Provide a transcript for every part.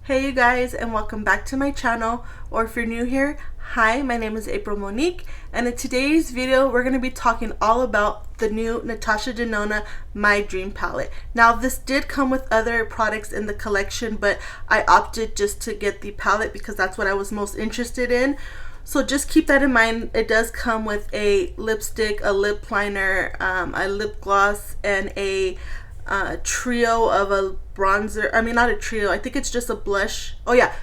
Hey you guys, and welcome back to my channel, or if you're new here, hi, my name is April Monique, and in today's video we're going to be talking all about the new Natasha Denona My Dream palette. Now this did come with other products in the collection, but I opted just to get the palette because that's what I was most interested in. So just keep that in mind. It does come with a lipstick, a lip liner, a lip gloss, and a trio of a bronzer. I mean, not a trio, I think it's just a blush. Oh yeah,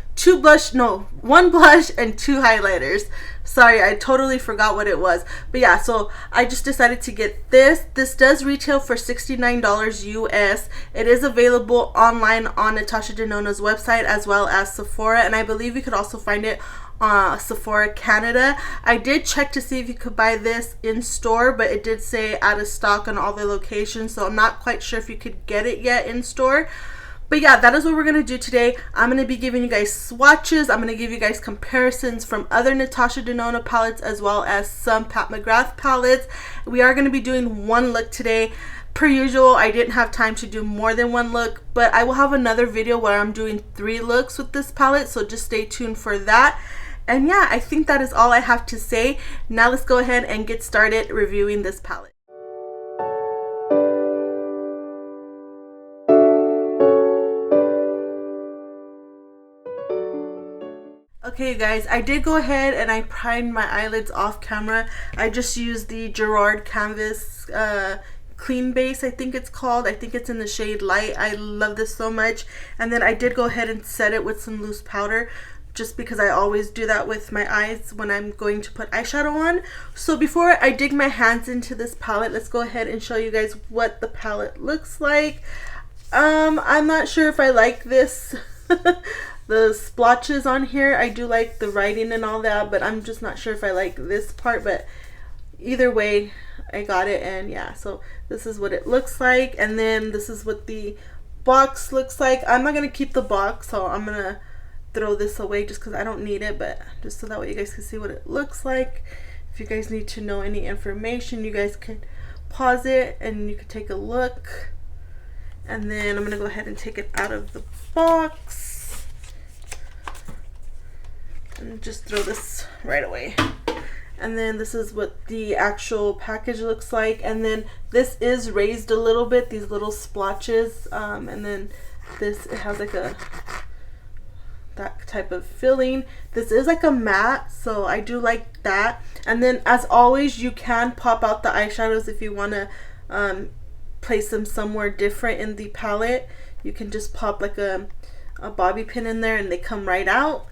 one blush and two highlighters. Sorry, I totally forgot what it was. But yeah, so I just decided to get this. This does retail for $69 US. It is available online on Natasha Denona's website as well as Sephora, and I believe you could also find it Sephora Canada. I did check to see if you could buy this in store, but it did say out of stock on all the locations, so I'm not quite sure if you could get it yet in store. But yeah, that is what we're going to do today. I'm going to be giving you guys swatches. I'm going to give you guys comparisons from other Natasha Denona palettes as well as some Pat McGrath palettes. We are going to be doing one look today. Per usual, I didn't have time to do more than one look, but I will have another video where I'm doing 3 looks with this palette, so just stay tuned for that. And yeah, I think that is all I have to say. Now let's go ahead and get started reviewing this palette. Okay guys, I did go ahead and I primed my eyelids off camera. I just used the Gerard Canvas Clean Base, I think it's called. I think it's in the shade Light. I love this so much. And then I did go ahead and set it with some loose powder, just because I always do that with my eyes when I'm going to put eyeshadow on. So before I dig my hands into this palette, let's go ahead and show you guys what the palette looks like. I'm not sure if I like this the splotches on here. I do like the writing and all that, but I'm just not sure if I like this part. But either way, I got it, and yeah, so this is what it looks like, and then this is what the box looks like. I'm not gonna keep the box, so I'm gonna throw this away just because I don't need it, but just so that way you guys can see what it looks like. If you guys need to know any information, you guys can pause it and you can take a look. And then I'm gonna go ahead and take it out of the box and just throw this right away. And then this is what the actual package looks like, and then this is raised a little bit, these little splotches, and then this, it has like that type of filling. This is like a matte, so I do like that. And then as always, you can pop out the eyeshadows if you want to place them somewhere different in the palette. You can just pop like a bobby pin in there and they come right out.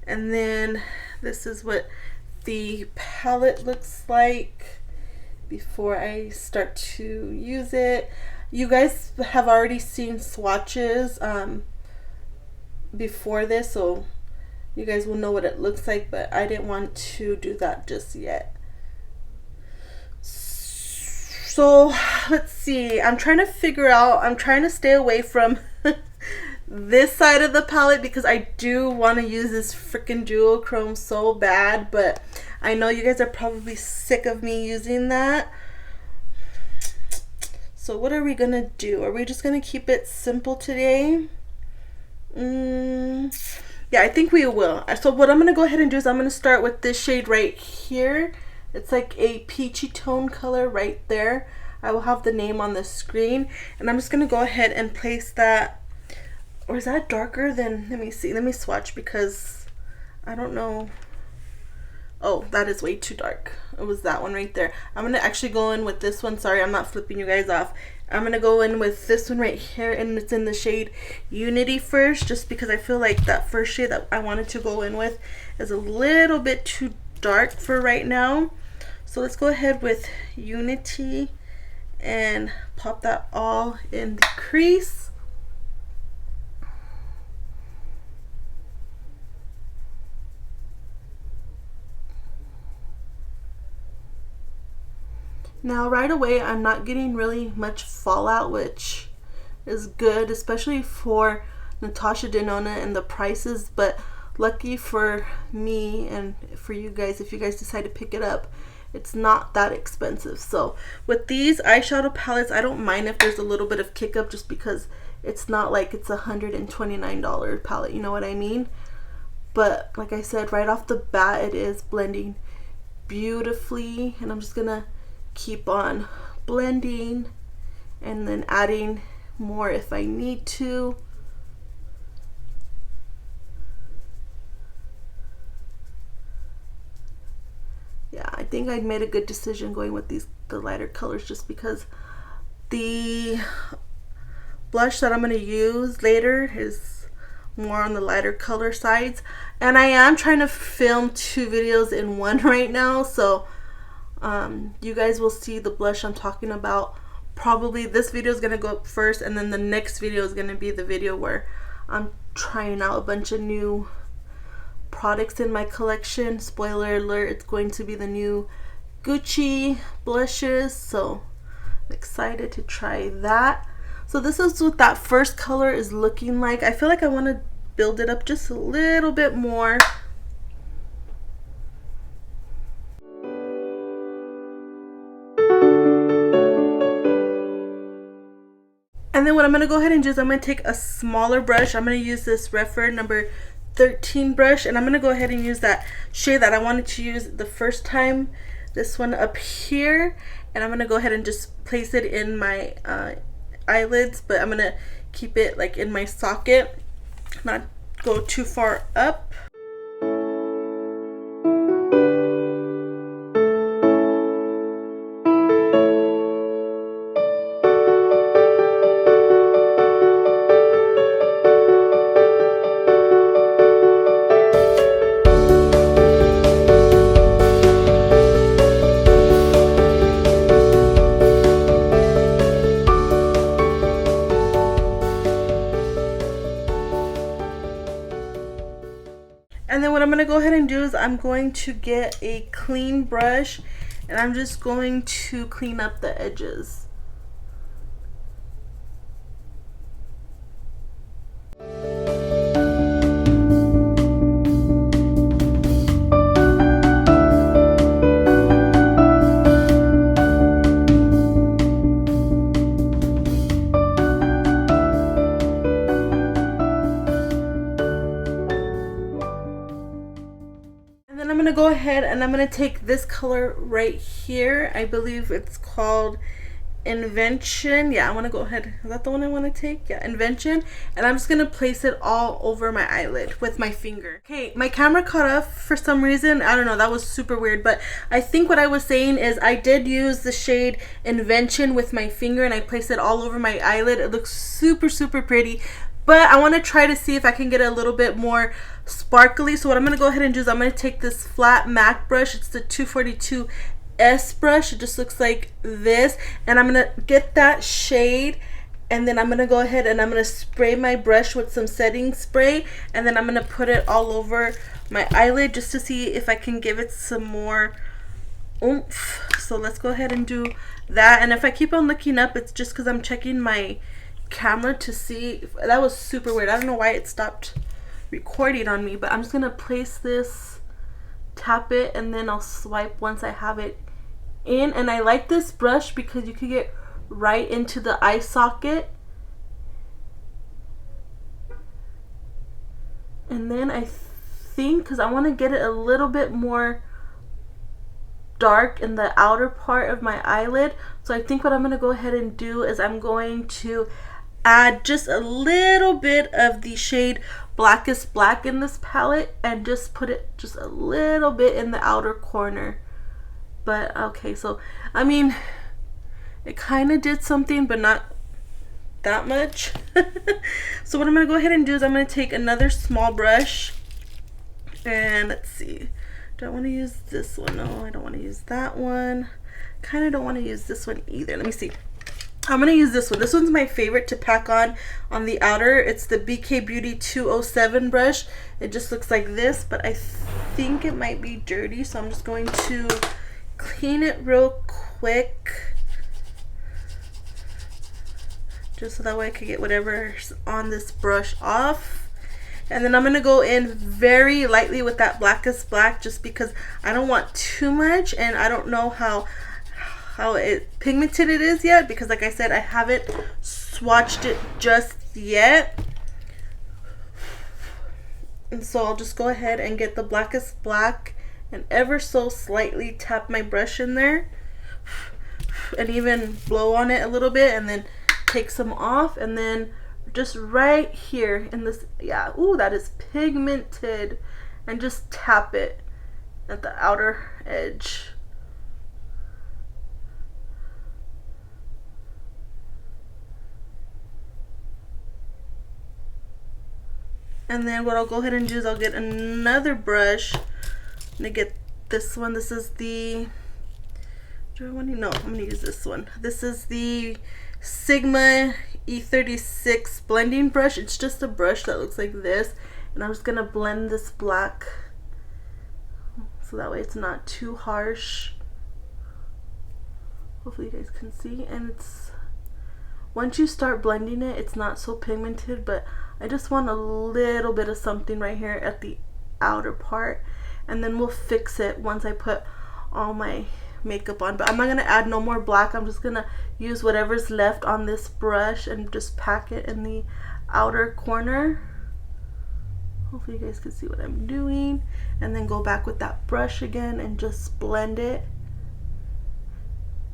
And then this is what the palette looks like before I start to use it. You guys have already seen swatches before this, so you guys will know what it looks like, but I didn't want to do that just yet. So let's see, I'm trying to stay away from this side of the palette because I do want to use this freaking duochrome so bad, but I know you guys are probably sick of me using that. So what are we gonna do? Are we just gonna keep it simple today? Yeah, I think we will. So what I'm gonna go ahead and do is I'm gonna start with this shade right here. It's like a peachy tone color right there. I will have the name on the screen, and I'm just gonna go ahead and place that. Or is that darker than, let me see, let me swatch because I don't know. Oh, that is way too dark. It was that one right there. I'm gonna actually go in with this one. Sorry, I'm not flipping you guys off. I'm gonna go in with this one right here, and it's in the shade Unity first, just because I feel like that first shade that I wanted to go in with is a little bit too dark for right now. So let's go ahead with Unity and pop that all in the crease. Now right away I'm not getting really much fallout, which is good, especially for Natasha Denona and the prices, but lucky for me and for you guys, if you guys decide to pick it up, it's not that expensive. So with these eyeshadow palettes, I don't mind if there's a little bit of kick up just because it's not like it's $129 palette, you know what I mean? But like I said, right off the bat, it is blending beautifully, and I'm just gonna keep on blending and then adding more if I need to. Yeah, I think I made a good decision going with the lighter colors, just because the blush that I'm going to use later is more on the lighter color sides, and I am trying to film 2 videos in one right now, so you guys will see the blush I'm talking about. Probably this video is going to go up first, and then the next video is going to be the video where I'm trying out a bunch of new products in my collection. Spoiler alert, it's going to be the new Gucci blushes, so I'm excited to try that. So this is what that first color is looking like. I feel like I want to build it up just a little bit more. And then what I'm going to go ahead and do is I'm going to take a smaller brush. I'm going to use this Refer number 13 brush, and I'm going to go ahead and use that shade that I wanted to use the first time, this one up here, and I'm going to go ahead and just place it in my eyelids, but I'm going to keep it like in my socket, not go too far up. And then what I'm going to go ahead and do is I'm going to get a clean brush, and I'm just going to clean up the edges. I'm going to go ahead and I'm going to take this color right here. I believe it's called Invention. Yeah, I want to go ahead. Is that the one I want to take? Yeah, Invention. And I'm just going to place it all over my eyelid with my finger. Okay, my camera cut off for some reason. I don't know. That was super weird. But I think what I was saying is I did use the shade Invention with my finger, and I placed it all over my eyelid. It looks super, super pretty. But I want to try to see if I can get a little bit more sparkly. So what I'm going to go ahead and do is I'm going to take this flat MAC brush. It's the 242S brush. It just looks like this. And I'm going to get that shade. And then I'm going to go ahead and I'm going to spray my brush with some setting spray. And then I'm going to put it all over my eyelid just to see if I can give it some more oomph. So let's go ahead and do that. And if I keep on looking up, it's just because I'm checking my camera to see. That was super weird. I don't know why it stopped recording on me, but I'm just gonna place this, tap it, and then I'll swipe once I have it in. And I like this brush because you can get right into the eye socket. And then I think, because I want to get it a little bit more dark in the outer part of my eyelid, so I think what I'm going to go ahead and do is I'm going to add just a little bit of the shade Blackest Black in this palette and just put it just a little bit in the outer corner. But okay, so I mean, it kind of did something, but not that much. So what I'm going to go ahead and do is I'm going to take another small brush, and let's see, do I want to use this one? No, I don't want to use that one. Kind of don't want to use this one either. Let me see. I'm going to use this one. This one's my favorite to pack on the outer. It's the BK Beauty 207 brush. It just looks like this, but I think it might be dirty, so I'm just going to clean it real quick, just so that way I can get whatever's on this brush off. And then I'm going to go in very lightly with that Blackest Black, just because I don't want too much, and I don't know how pigmented it is yet, because like I said, I haven't swatched it just yet. And so I'll just go ahead and get the blackest black and ever so slightly tap my brush in there and even blow on it a little bit and then take some off, and then just right here in this, yeah, ooh, that is pigmented, and just tap it at the outer edge. And then what I'll go ahead and do is I'll get another brush. I'm gonna get this one. This is the, do I want to, no, I'm gonna use this one. This is the Sigma E36 blending brush. It's just a brush that looks like this, and I'm just gonna blend this black so that way it's not too harsh. Hopefully you guys can see. And it's, once you start blending it, it's not so pigmented, but I just want a little bit of something right here at the outer part, and then we'll fix it once I put all my makeup on. But I'm not gonna add no more black. I'm just gonna use whatever's left on this brush and just pack it in the outer corner. Hopefully you guys can see what I'm doing, and then go back with that brush again and just blend it,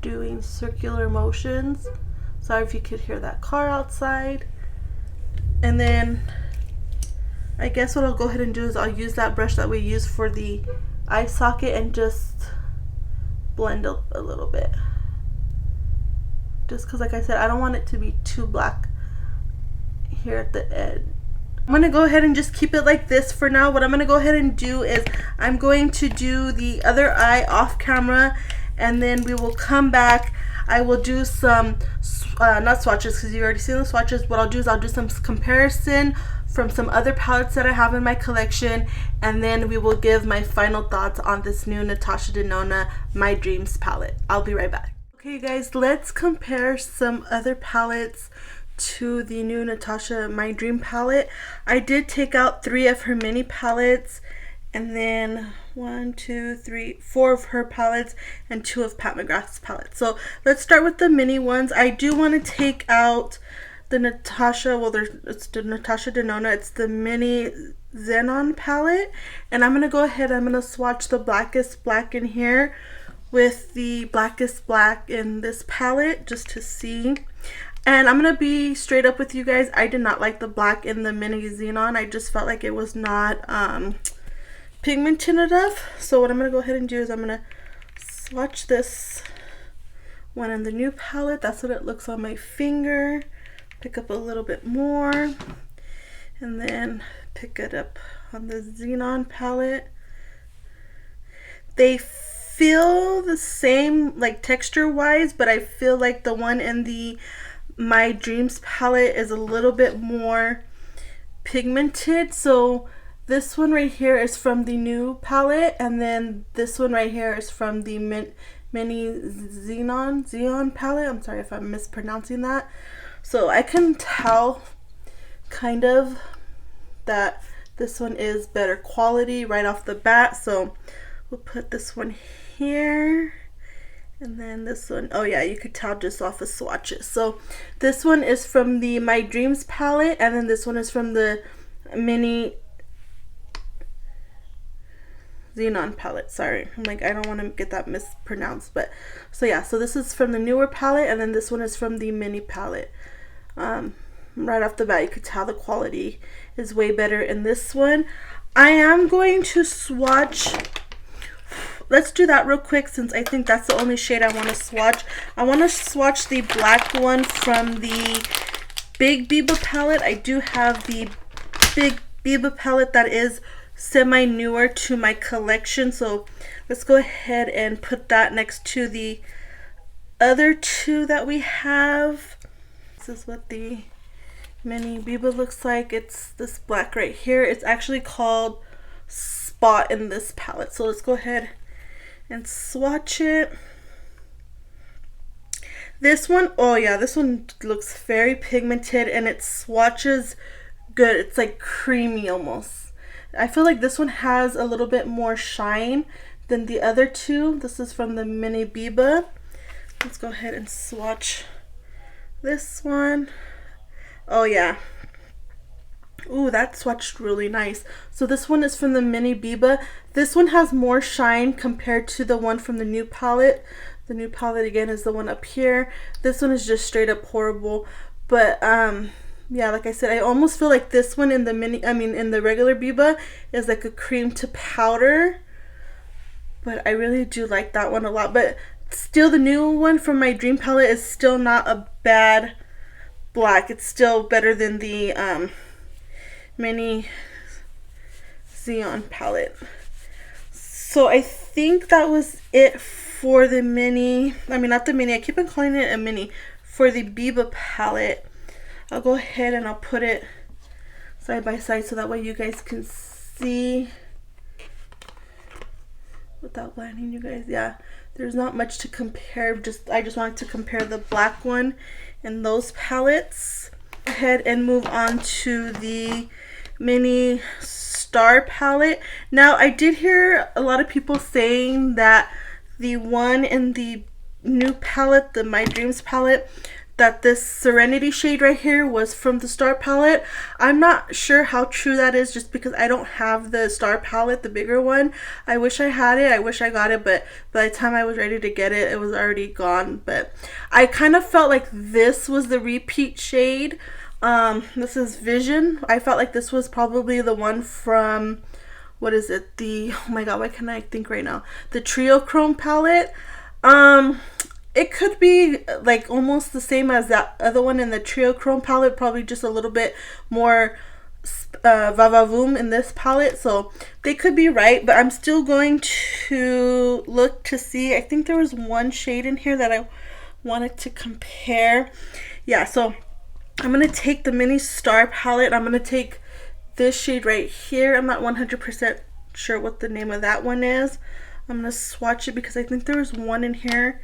doing circular motions. Sorry if you could hear that car outside. And then I guess what I'll go ahead and do is I'll use that brush that we use for the eye socket and just blend a little bit, just because, like I said, I don't want it to be too black here at the edge. I'm gonna go ahead and just keep it like this for now. What I'm gonna go ahead and do is I'm going to do the other eye off camera, and then we will come back. I will do some not swatches, because you've already seen the swatches. What I'll do is I'll do some comparison from some other palettes that I have in my collection, and then we will give my final thoughts on this new Natasha Denona My Dreams palette. I'll be right back. Okay, you guys, let's compare some other palettes to the new Natasha My Dream palette. I did take out 3 of her mini palettes, and then 1, 2, 3, 4 of her palettes, and 2 of Pat McGrath's palettes. So let's start with the mini ones. I do want to take out the Natasha, well, it's the Natasha Denona. It's the mini Xenon palette, and I'm gonna go ahead, I'm gonna swatch the blackest black in here with the blackest black in this palette just to see. And I'm gonna be straight up with you guys, I did not like the black in the mini Xenon. I just felt like it was not pigmented enough. So what I'm gonna go ahead and do is I'm gonna swatch this one in the new palette. That's what it looks on my finger. Pick up a little bit more, and then pick it up on the Xenon palette. They feel the same, like texture wise, but I feel like the one in the My Dreams palette is a little bit more pigmented. So this one right here is from the new palette, and then this one right here is from the mini Xenon palette. I'm sorry if I'm mispronouncing that. So I can tell kind of that this one is better quality right off the bat. So we'll put this one here, and then this one, oh yeah, you could tell just off of swatches. So this one is from the My Dreams palette, and then this one is from the mini Xenon palette. Sorry, I'm like, I don't want to get that mispronounced, but so yeah, so this is from the newer palette, and then this one is from the mini palette. Right off the bat, you could tell the quality is way better in this one. I am going to swatch, let's do that real quick since I think that's the only shade I want to swatch. I want to swatch the black one from the Big Biba palette. I do have the Big Biba palette that is semi newer to my collection, so let's go ahead and put that next to the other 2 that we have. This is what the mini Biba looks like. It's this black right here. It's actually called Spot in this palette. So let's go ahead and swatch it. This one, oh yeah, this one looks very pigmented, and it swatches good. It's like creamy almost. I feel like this one has a little bit more shine than the other 2. This is from the mini Biba. Let's go ahead and swatch this one. Oh yeah. Ooh, that swatched really nice. So this one is from the Mini Biba. This one has more shine compared to the one from the new palette. The new palette again is the one up here. This one is just straight up horrible. But yeah, like I said, I almost feel like this one in the in the regular Biba is like a cream to powder. But I really do like that one a lot. But still, the new one from my Dream palette is still not a bad black. It's still better than the Mini Xeon palette. So I think that was it for the mini. I mean, not the mini. I keep on calling it a mini. For the Biba palette, I'll go ahead and I'll put it side by side so that way you guys can see without blinding you guys. Yeah, there's not much to compare. I just wanted to compare the black one and those palettes. Go ahead and move on to the Mini Star palette. Now, I did hear a lot of people saying that the one in the new palette, the My Dreams palette, that this Serenity shade right here was from the Star palette. I'm not sure how true that is, just because I don't have the Star palette, the bigger one. I wish I had it. I wish I got it, but by the time I was ready to get it, it was already gone. But I kind of felt like this was the repeat shade. This is Vision. I felt like this was probably the one from, what is it? Oh my god, why can't I think right now? The Trio Chrome palette. It could be like almost the same as that other one in the Trio Chrome palette, probably just a little bit more va-va-voom in this palette. So they could be right, but I'm still going to look to see. I think there was one shade in here that I wanted to compare. Yeah, so I'm going to take the Mini Star palette. I'm going to take this shade right here. I'm not 100% sure what the name of that one is. I'm going to swatch it because I think there was one in here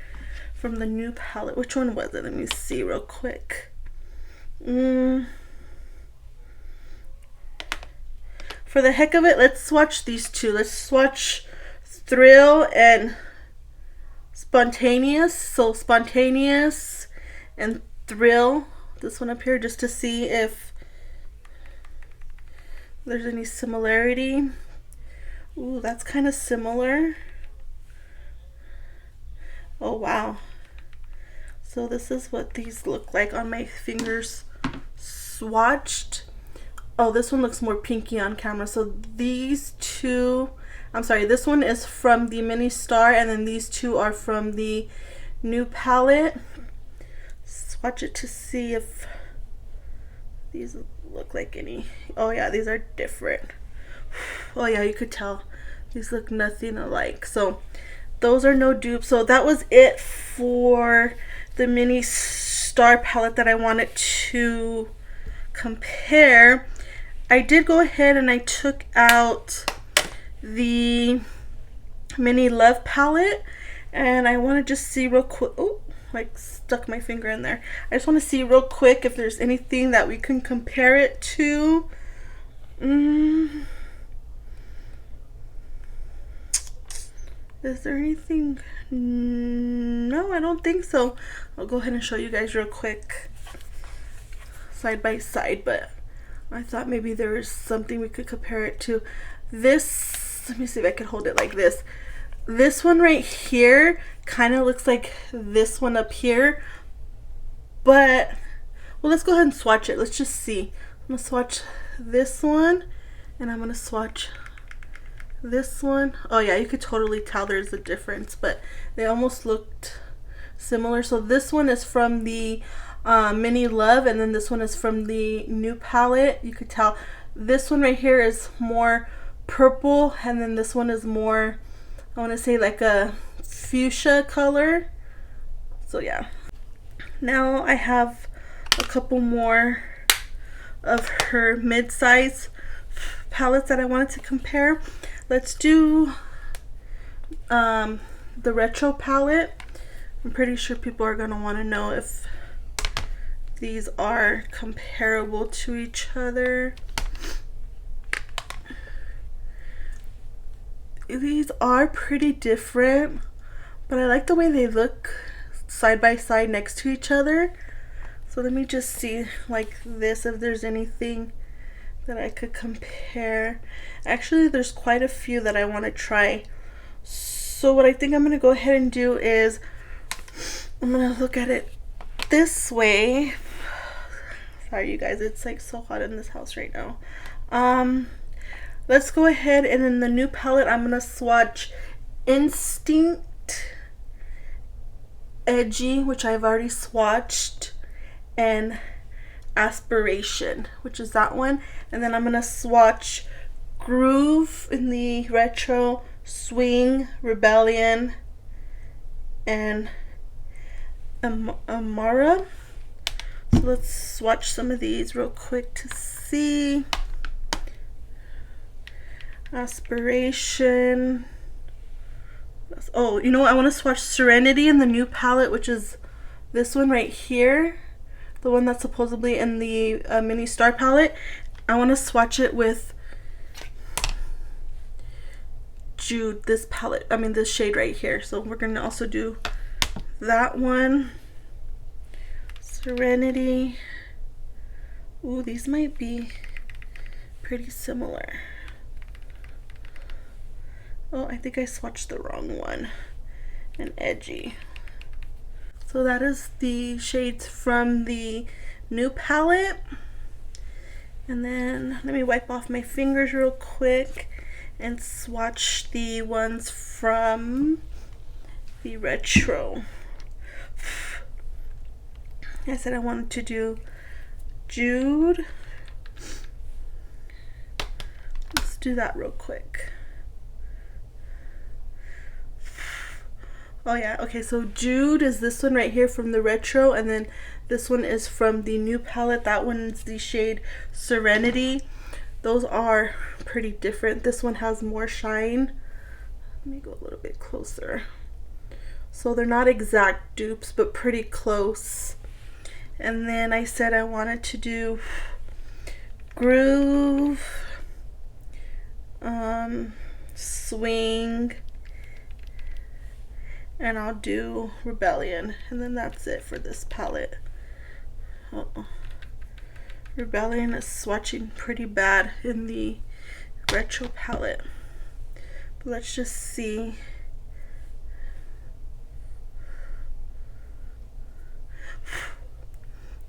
from the new palette. Which one was it? Let me see real quick. For the heck of it, let's swatch these two. Let's swatch Thrill and Spontaneous. So Spontaneous and Thrill. This one up here, just to see if there's any similarity. Ooh, that's kind of similar. Oh wow. So this is what these look like on my fingers swatched. Oh, this one looks more pinky on camera. So these two, I'm sorry, this one is from the Mini Star, and then these two are from the new palette. Swatch it to see if these look like any. Oh yeah, these are different. Oh yeah, you could tell these look nothing alike. So those are no dupes. So that was it for the Mini Star palette that I wanted to compare. I did go ahead and I took out the Mini Love palette, and I want to just see real quick. Oh, like stuck my finger in there. I just want to see real quick if there's anything that we can compare it to. Is there anything? No, I don't think so. I'll go ahead and show you guys real quick side by side, but I thought maybe there was something we could compare it to. This, let me see if I can hold it like this. This one right here kind of looks like this one up here, but well, let's go ahead and swatch it. Let's just see. I'm gonna swatch this one, and I'm gonna swatch this one. Oh yeah, you could totally tell there's a difference, but they almost looked similar. So this one is from the Mini Love, and then this one is from the new palette. You could tell this one right here is more purple, and then this one is more, I want to say, like a fuchsia color. So yeah, now I have a couple more of her mid-size palettes that I wanted to compare. Let's do the Retro palette. I'm pretty sure people are gonna want to know if these are comparable to each other. These are pretty different, but I like the way they look side by side next to each other. So let me just see like this, if there's anything that I could compare. Actually, there's quite a few that I want to try. So what I think I'm going to go ahead and do is I'm going to look at it this way. Sorry you guys, it's like so hot in this house right now. Let's go ahead and in the new palette I'm going to swatch Instinct, Edgy, which I've already swatched, and Aspiration, which is that one. And then I'm going to swatch Groove in the retro, Swing, Rebellion, and Amara. So let's swatch some of these real quick to see. Aspiration. Oh, you know what? I want to swatch Serenity in the new palette, which is this one right here. The one that's supposedly in the mini star palette. I want to swatch it with Jude, this palette. I mean this shade right here. So we're going to also do that one. Serenity. Ooh, these might be pretty similar. Oh, I think I swatched the wrong one. And Edgy. So that is the shades from the new palette. And then let me wipe off my fingers real quick and swatch the ones from the retro. I said I wanted to do Jude. Let's do that real quick. Oh yeah, okay, so Jude is this one right here from the retro, and then this one is from the new palette. That one is the shade Serenity. Those are pretty different. This one has more shine. Let me go a little bit closer. So they're not exact dupes, but pretty close. And then I said I wanted to do Groove, Swing, and I'll do Rebellion, and then that's it for this palette. Rebellion is swatching pretty bad in the retro palette, but let's just see.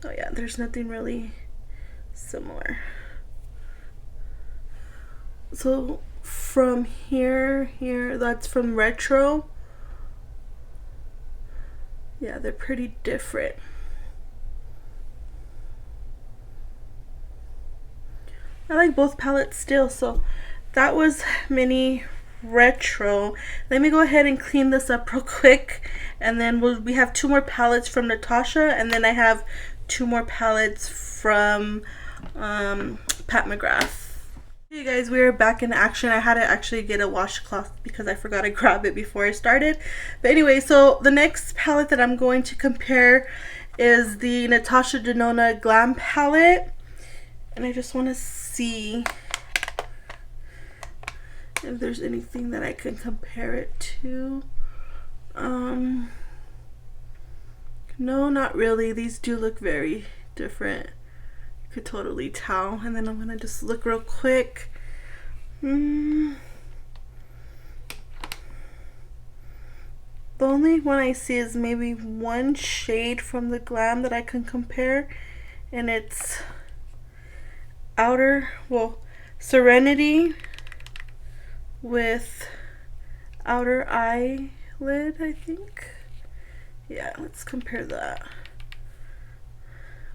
Oh yeah, there's nothing really similar. So from here, that's from retro. Yeah, they're pretty different. I like both palettes still. So that was mini retro. Let me go ahead and clean this up real quick, and then we have 2 more palettes from NATASHA, and then I have 2 more palettes from Pat McGrath. Hey guys, we are back in action. I had to actually get a washcloth because I forgot to grab it before I started. But anyway, so the next palette that I'm going to compare is the NATASHA Denona Glam palette. And I just want to see if there's anything that I can compare it to. No, not really. These do look very different. You could totally tell. And then I'm gonna just look real quick. The only one I see is maybe one shade from the Glam that I can compare, and it's Serenity with Outer Eyelid, I think. Yeah, let's compare that.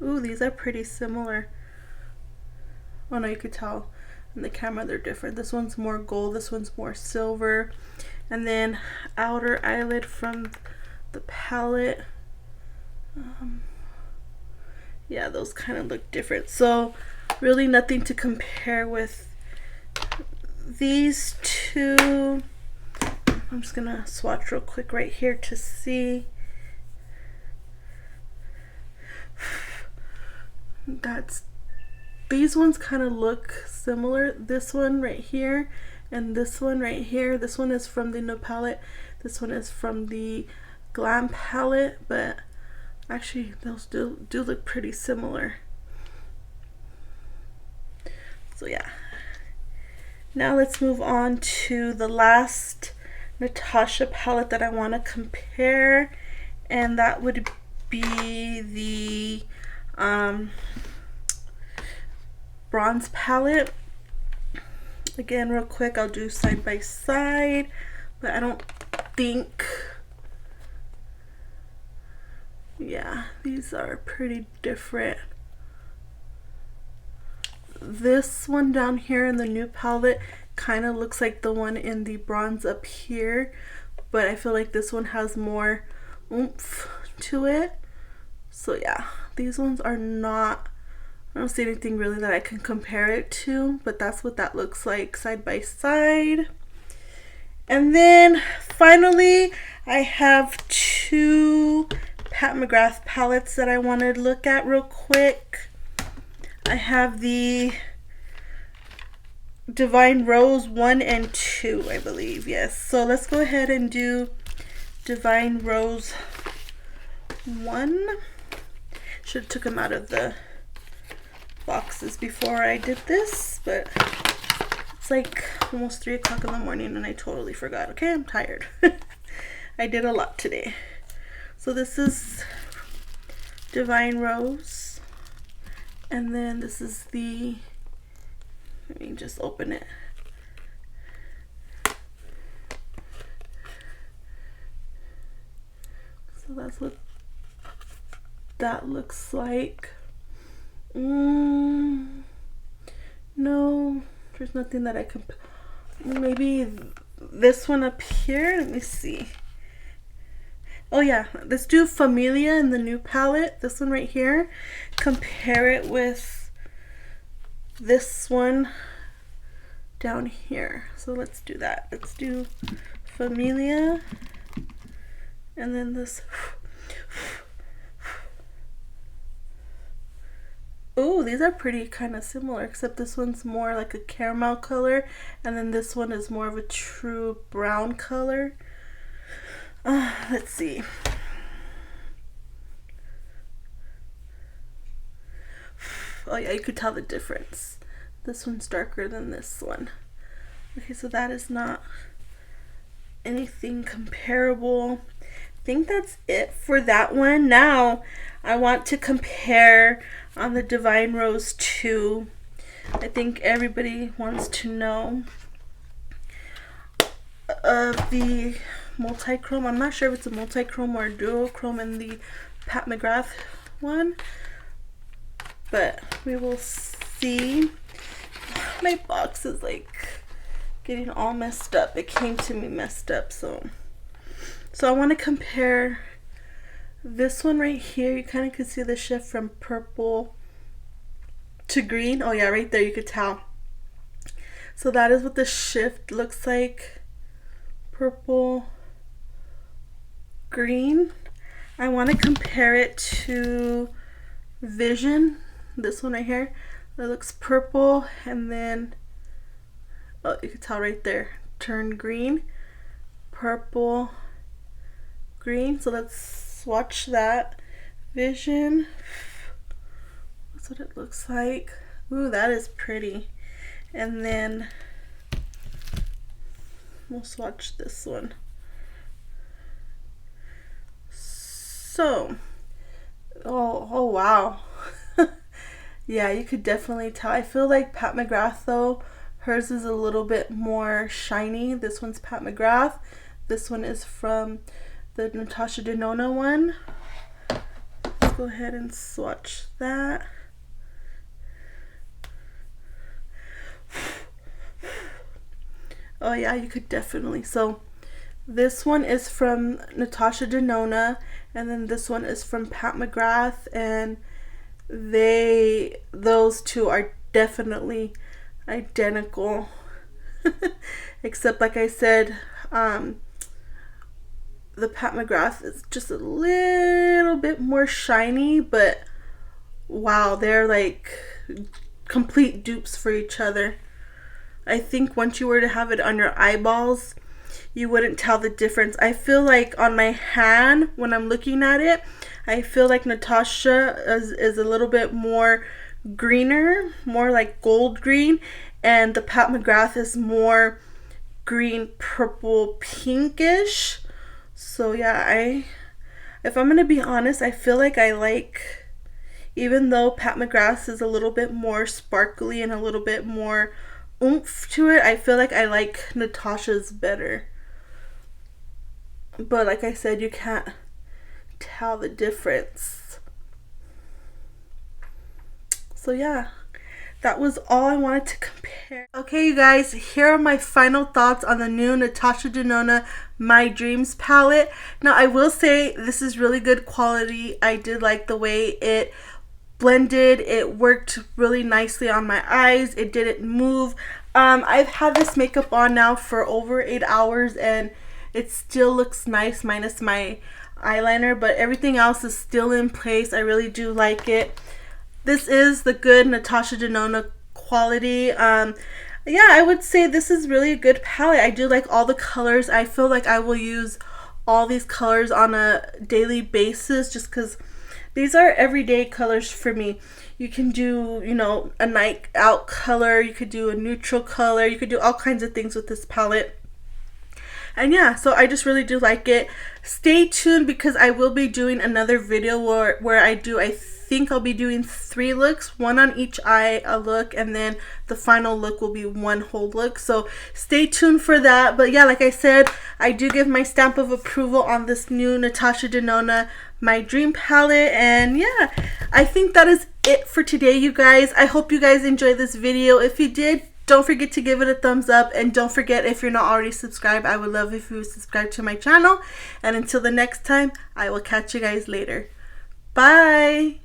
Ooh, these are pretty similar. Oh no, you could tell in the camera they're different. This one's more gold, this one's more silver. And then Outer Eyelid from the palette. Yeah, those kind of look different. So really nothing to compare with these two. I'm just gonna swatch real quick right here to see. These ones kind of look similar. This one right here and this one right here. This one is from the No palette. This one is from the Glam palette, but Actually, those do look pretty similar. So yeah. Now let's move on to the last NATASHA palette that I want to compare, and that would be the bronze palette. Again, real quick, I'll do side by side, but I don't think, yeah, these are pretty different. This one down here in the new palette kind of looks like the one in the bronze up here, but I feel like this one has more oomph to it. So yeah, these ones are not, I don't see anything really that I can compare it to, but that's what that looks like side by side. And then finally, I have two Pat McGrath palettes that I want to look at real quick. I have the Divine Rose 1 and 2, I believe, yes. So let's go ahead and do Divine Rose 1. Should have took them out of the boxes before I did this, but it's like almost 3 o'clock in the morning and I totally forgot. Okay, I'm tired. I did a lot today. So this is Divine Rose, and then this is the, let me just open it. So that's what that looks like. No, there's nothing that I can, maybe this one up here, let me see. Oh yeah, let's do Familia in the new palette, this one right here. Compare it with this one down here. So let's do that. Let's do Familia, and then this. Oh, these are pretty kind of similar, except this one's more like a caramel color, and then this one is more of a true brown color. Let's see. Oh yeah, you could tell the difference. This one's darker than this one. Okay, so that is not anything comparable. I think that's it for that one. Now I want to compare on the Divine Rose 2. I think everybody wants to know of the multi-chrome. I'm not sure if it's a multi-chrome or a duochrome in the Pat McGrath one, but we will see. My box is like getting all messed up. It came to me messed up, so I want to compare this one right here. You kind of could see the shift from purple to green. Oh yeah, right there you could tell. So that is what the shift looks like. Purple, green. I want to compare it to Vision, this one right here. It looks purple, and then, oh, you can tell right there, turn green, purple, green. So let's swatch that. Vision, that's what it looks like. Ooh, that is pretty. And then we'll swatch this one. So, oh wow. Yeah, you could definitely tell. I feel like Pat McGrath though, hers is a little bit more shiny. This one's Pat McGrath. This one is from the NATASHA DENONA one. Let's go ahead and swatch that. Oh yeah, you could definitely. So this one is from NATASHA DENONA, and then this one is from Pat McGrath, and those two are definitely identical. Except, like I said, the Pat McGrath is just a little bit more shiny, but wow, they're like complete dupes for each other. I think once you were to have it on your eyeballs, you wouldn't tell the difference. I feel like on my hand, when I'm looking at it, I feel like Natasha is a little bit more greener, more like gold green, and the Pat McGrath is more green, purple, pinkish. So yeah, if I'm gonna be honest, I feel like I like, even though Pat McGrath is a little bit more sparkly and a little bit more oomph to it, I feel like I like Natasha's better. But like I said, you can't tell the difference. So yeah, that was all I wanted to compare. Okay, you guys, here are my final thoughts on the new Natasha Denona My Dreams palette. Now, I will say this is really good quality. I did like the way it blended. It worked really nicely on my eyes. It didn't move. I've had this makeup on now for over 8 hours and it still looks nice minus my eyeliner, but everything else is still in place. I really do like it. This is the good Natasha Denona quality. Yeah, I would say this is really a good palette. I do like all the colors. I feel like I will use all these colors on a daily basis just because these are everyday colors for me. You can do, you know, a night out color. You could do a neutral color. You could do all kinds of things with this palette. And yeah, so I just really do like it. Stay tuned because I will be doing another video where I think I'll be doing 3 looks, 1 on each eye, a look, and then the final look will be 1 whole look. So stay tuned for that. But yeah, like I said, I do give my stamp of approval on this new Natasha Denona My Dream palette. And yeah, I think that is it for today, you guys. I hope you guys enjoyed this video. If you did, don't forget to give it a thumbs up, and don't forget, if you're not already subscribed, I would love if you would subscribe to my channel. And until the next time, I will catch you guys later. Bye!